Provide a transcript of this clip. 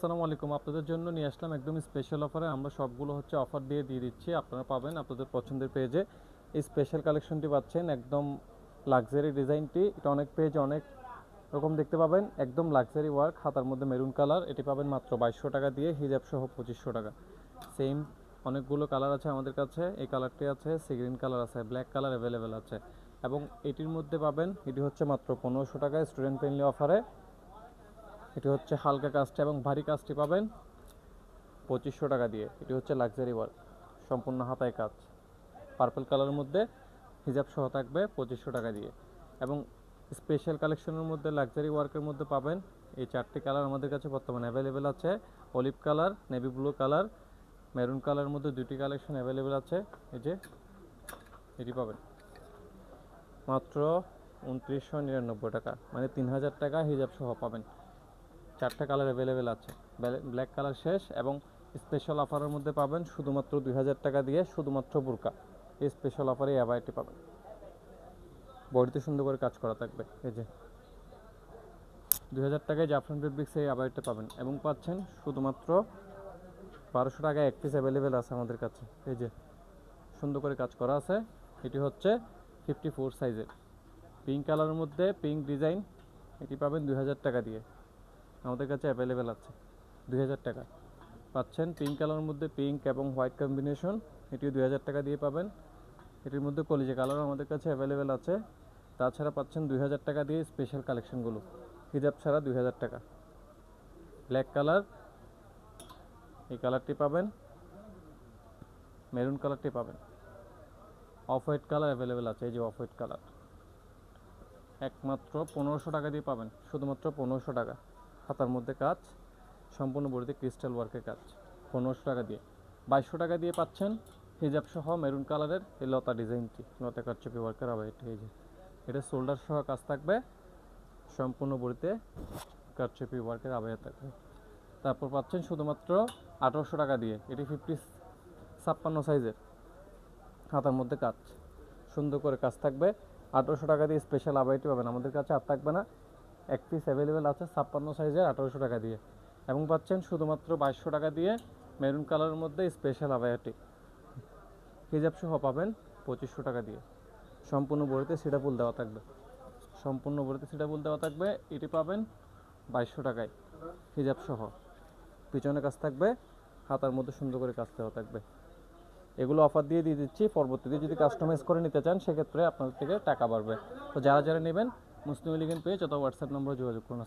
আসসালামু আলাইকুম। আপনাদের জন্য নিয়ে আসলাম একদম স্পেশাল অফারে। আমরা সবগুলো অফার দিয়ে দিচ্ছি। আপনারা পাবেন আপনাদের পছন্দের পেজে। এই স্পেশাল কালেকশনটি পাচ্ছেন একদম লাক্সারি ডিজাইনটি। এটা অনেক পেজে অনেক রকম দেখতে পাবেন। একদম লাক্সারি ওয়ার্ক, হাতার মধ্যে মেরুন কালার। এটি পাবেন মাত্র 2200 টাকা দিয়ে, হিজাব সহ 2500 টাকা। সেম অনেকগুলো কালার আছে আমাদের কাছে। এই কালারটি আছে, সি গ্রিন কালার আছে, ব্ল্যাক কালার অ্যাভেলেবেল আছে। এবং এটির মধ্যে পাবেন, এটি হচ্ছে মাত্র 1500 টাকায় স্টুডেন্ট ফ্রেন্ডলি অফারে। এটি হচ্ছে হালকা কাজটা এবং ভারী কাজটি পাবেন 2500 টাকা দিয়ে। এটি হচ্ছে লাক্সারি ওয়ার্ক, সম্পূর্ণ হাতায় কাজ, পার্পল কালারের মধ্যে হিজাব সহ থাকবে 2500 টাকা দিয়ে। এবং স্পেশাল কালেকশনের মধ্যে লাক্সারি ওয়ার্কের মধ্যে পাবেন এই 4টি কালার আমাদের কাছে বর্তমানে অ্যাভেলেবেল আছে। Olive colour, navy blue colour, maroon কালারের মধ্যে 2টি কালেকশন অ্যাভেলেবেল আছে। এই যে এটি পাবেন মাত্র 2999 টাকা, মানে 3000 টাকা হিজাব সহ পাবেন। 4টা কালার অ্যাভেলেবেল আছে, ব্ল্যাক কালার শেষ। এবং স্পেশাল অফারের মধ্যে পাবেন শুধুমাত্র 2000 টাকা দিয়ে শুধুমাত্র বুরকা। এই স্পেশাল অফারে অ্যাবাইটি পাবেন, বডিতে সুন্দর করে কাজ করা থাকবে। এই যে 2000 টাকায় জাফরান ফেব্রিক্স এই অ্যাবাইটটা পাবেন। এবং পাচ্ছেন শুধুমাত্র 1200 টাকায় এক পিস অ্যাভেলেবেল আছে আমাদের কাছে। এই যে সুন্দর করে কাজ করা আছে। এটি হচ্ছে 54 সাইজের, পিঙ্ক কালারের মধ্যে পিঙ্ক ডিজাইন। এটি পাবেন 2000 টাকা দিয়ে, আমাদের কাছে অ্যাভেলেবেল আছে। 2000 টাকা পাচ্ছেন পিঙ্ক কালারের মধ্যে পিঙ্ক এবং হোয়াইট কম্বিনেশন। এটিও 2000 টাকা দিয়ে পাবেন। এটির মধ্যে কলিজা কালার আমাদের কাছে অ্যাভেলেবেল আছে। তাছাড়া পাচ্ছেন 2000 টাকা দিয়ে স্পেশাল কালেকশনগুলো, হিজাব ছাড়া 2000 টাকা। ব্ল্যাক কালার, এই কালারটি পাবেন, মেরুন কালারটি পাবেন, অফ হোয়াইট কালার অ্যাভেলেবেল আছে। এই যে অফ হোয়াইট কালার একমাত্র 1500 টাকা দিয়ে পাবেন, শুধুমাত্র 1500 টাকা। হাতার মধ্যে কাজ, সম্পূর্ণ বডিতে ক্রিস্টাল ওয়ার্কের কাজ, 1500 টাকা দিয়ে। 2200 টাকা দিয়ে পাচ্ছেন হিজাব সহ মেরুন কালারের এই লতা ডিজাইনটি, লতা কারচুপি ওয়ার্কের আবার এটি। এই যে এটা শোল্ডার সহ কাজ থাকবে, সম্পূর্ণ বডিতে কারচুপি ওয়ার্কের আবায়া থাকবে। তারপর পাচ্ছেন শুধুমাত্র 1800 টাকা দিয়ে, এটি 56 সাইজের, হাতার মধ্যে কাজ, সুন্দর করে কাজ থাকবে। 1800 টাকা দিয়ে স্পেশাল আবাইটি পাবেন আমাদের কাছে। আর থাকবে না, এক পিস অ্যাভেলেবেল আছে 56 সাইজের 1800 টাকা দিয়ে। এবং পাচ্ছেন শুধুমাত্র 2200 টাকা দিয়ে মেরুন কালারের মধ্যে স্পেশাল আবায়াটি, হিজাব সহ পাবেন 2500 টাকা দিয়ে। সম্পূর্ণ বডিতে সিটাপুল দেওয়া থাকবে, সম্পূর্ণ বডিতে সিটাপুল দেওয়া থাকবে। এটি পাবেন 2200 টাকায় হিজাব সহ, পিছনে কাজ থাকবে, হাতার মধ্যে সুন্দর করে কাজ দেওয়া থাকবে। এগুলো অফার দিয়ে দিচ্ছি। পরবর্তীতে যদি কাস্টমাইজ করে নিতে চান সেক্ষেত্রে আপনাদের থেকে টাকা বাড়বে। তো যারা যারা নেবেন মুসলিম লিগেন পেজ অথবা হোয়াটসঅ্যাপ নম্বরে যোগাযোগ করুন।